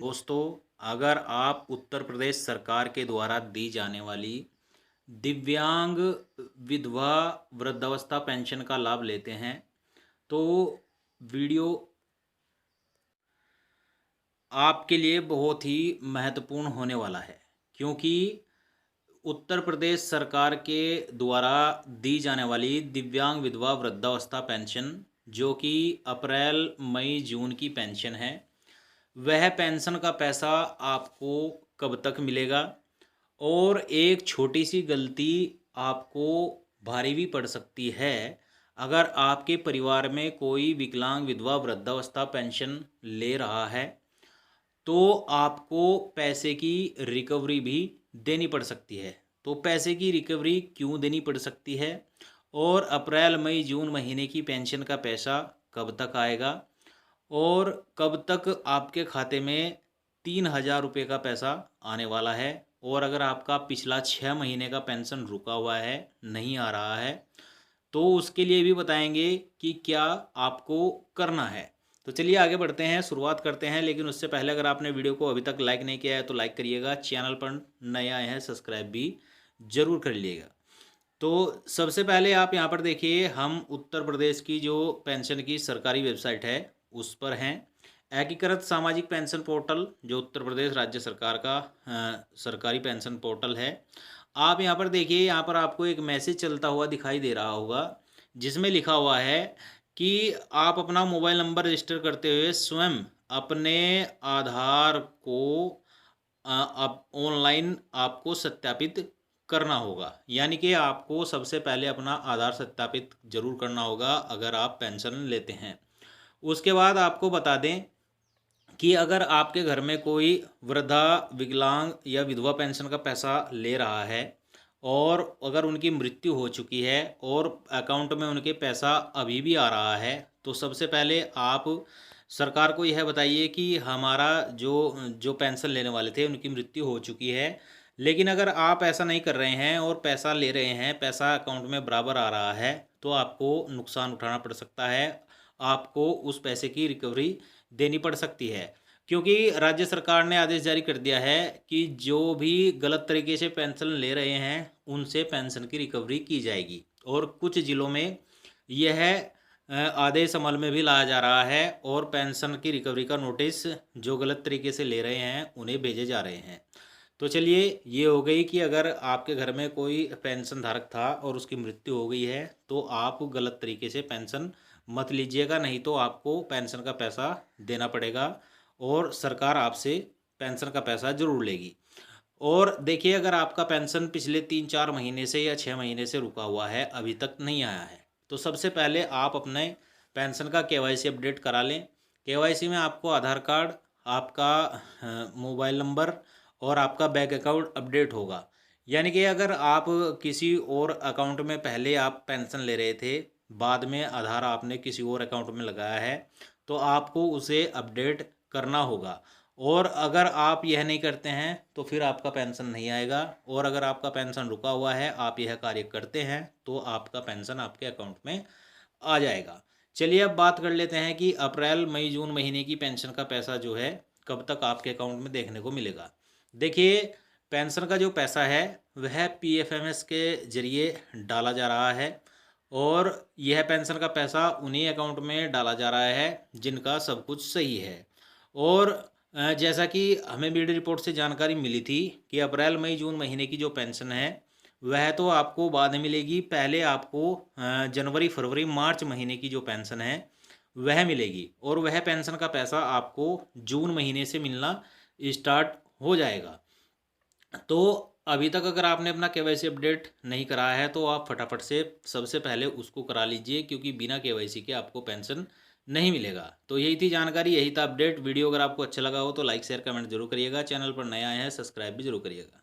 दोस्तों, अगर आप उत्तर प्रदेश सरकार के द्वारा दी जाने वाली दिव्यांग विधवा वृद्धावस्था पेंशन का लाभ लेते हैं तो वीडियो आपके लिए बहुत ही महत्वपूर्ण होने वाला है, क्योंकि उत्तर प्रदेश सरकार के द्वारा दी जाने वाली दिव्यांग विधवा वृद्धावस्था पेंशन, जो कि अप्रैल मई जून की पेंशन है, वह पेंशन का पैसा आपको कब तक मिलेगा। और एक छोटी सी गलती आपको भारी भी पड़ सकती है। अगर आपके परिवार में कोई विकलांग विधवा वृद्धावस्था पेंशन ले रहा है तो आपको पैसे की रिकवरी भी देनी पड़ सकती है। तो पैसे की रिकवरी क्यों देनी पड़ सकती है और अप्रैल मई जून महीने की पेंशन का पैसा कब तक आएगा और कब तक आपके खाते में 3,000 रुपये का पैसा आने वाला है, और अगर आपका पिछला 6 महीने का पेंशन रुका हुआ है, नहीं आ रहा है, तो उसके लिए भी बताएंगे कि क्या आपको करना है। तो चलिए आगे बढ़ते हैं, शुरुआत करते हैं। लेकिन उससे पहले अगर आपने वीडियो को अभी तक लाइक नहीं किया है तो लाइक करिएगा, चैनल पर नए आए हैं सब्सक्राइब भी जरूर कर लीजिएगा। तो सबसे पहले आप यहाँ पर देखिए, हम उत्तर प्रदेश की जो पेंशन की सरकारी वेबसाइट है उस पर हैं। एकीकृत सामाजिक पेंशन पोर्टल, जो उत्तर प्रदेश राज्य सरकार का सरकारी पेंशन पोर्टल है। आप यहाँ पर देखिए, यहाँ पर आपको एक मैसेज चलता हुआ दिखाई दे रहा होगा, जिसमें लिखा हुआ है कि आप अपना मोबाइल नंबर रजिस्टर करते हुए स्वयं अपने आधार को अब ऑनलाइन आपको सत्यापित करना होगा। यानी कि आपको सबसे पहले अपना आधार सत्यापित जरूर करना होगा अगर आप पेंशन लेते हैं। उसके बाद आपको बता दें कि अगर आपके घर में कोई वृद्धा, विकलांग या विधवा पेंशन का पैसा ले रहा है और अगर उनकी मृत्यु हो चुकी है और अकाउंट में उनके पैसा अभी भी आ रहा है, तो सबसे पहले आप सरकार को यह बताइए कि हमारा जो जो पेंशन लेने वाले थे उनकी मृत्यु हो चुकी है। लेकिन अगर आप ऐसा नहीं कर रहे हैं और पैसा ले रहे हैं, पैसा अकाउंट में बराबर आ रहा है, तो आपको नुकसान उठाना पड़ सकता है, आपको उस पैसे की रिकवरी देनी पड़ सकती है। क्योंकि राज्य सरकार ने आदेश जारी कर दिया है कि जो भी गलत तरीके से पेंशन ले रहे हैं उनसे पेंशन की रिकवरी की जाएगी। और कुछ ज़िलों में यह आदेश अमल में भी लाया जा रहा है और पेंशन की रिकवरी का नोटिस जो गलत तरीके से ले रहे हैं उन्हें भेजे जा रहे हैं। तो चलिए, ये हो गई कि अगर आपके घर में कोई पेंशन धारक था और उसकी मृत्यु हो गई है तो आप गलत तरीके से पेंशन मत लीजिएगा, नहीं तो आपको पेंशन का पैसा देना पड़ेगा और सरकार आपसे पेंशन का पैसा जरूर लेगी। और देखिए, अगर आपका पेंशन पिछले 3-4 महीने से या 6 महीने से रुका हुआ है, अभी तक नहीं आया है, तो सबसे पहले आप अपने पेंशन का केवाईसी अपडेट करा लें। केवाईसी में आपको आधार कार्ड, आपका मोबाइल नंबर और आपका बैंक अकाउंट अपडेट होगा। यानी कि अगर आप किसी और अकाउंट में पहले आप पेंशन ले रहे थे, बाद में आधार आपने किसी और अकाउंट में लगाया है, तो आपको उसे अपडेट करना होगा। और अगर आप यह नहीं करते हैं तो फिर आपका पेंशन नहीं आएगा, और अगर आपका पेंशन रुका हुआ है, आप यह कार्य करते हैं, तो आपका पेंशन आपके अकाउंट में आ जाएगा। चलिए अब बात कर लेते हैं कि अप्रैल मई जून महीने की पेंशन का पैसा जो है कब तक आपके अकाउंट में देखने को मिलेगा। देखिए, पेंशन का जो पैसा है वह पीएफएमएस के जरिए डाला जा रहा है, और यह पेंशन का पैसा उन्हीं अकाउंट में डाला जा रहा है जिनका सब कुछ सही है। और जैसा कि हमें मीडिया रिपोर्ट से जानकारी मिली थी कि अप्रैल मई जून महीने की जो पेंशन है वह तो आपको बाद में मिलेगी, पहले आपको जनवरी फरवरी मार्च महीने की जो पेंशन है वह मिलेगी, और वह पेंशन का पैसा आपको जून महीने से मिलना स्टार्ट हो जाएगा। तो अभी तक अगर आपने अपना केवाईसी अपडेट नहीं कराया है तो आप फटाफट से सबसे पहले उसको करा लीजिए, क्योंकि बिना केवाईसी के आपको पेंशन नहीं मिलेगा। तो यही थी जानकारी, यही था अपडेट। वीडियो अगर आपको अच्छा लगा हो तो लाइक शेयर कमेंट जरूर करिएगा, चैनल पर नया आए हैं सब्सक्राइब भी जरूर करिएगा।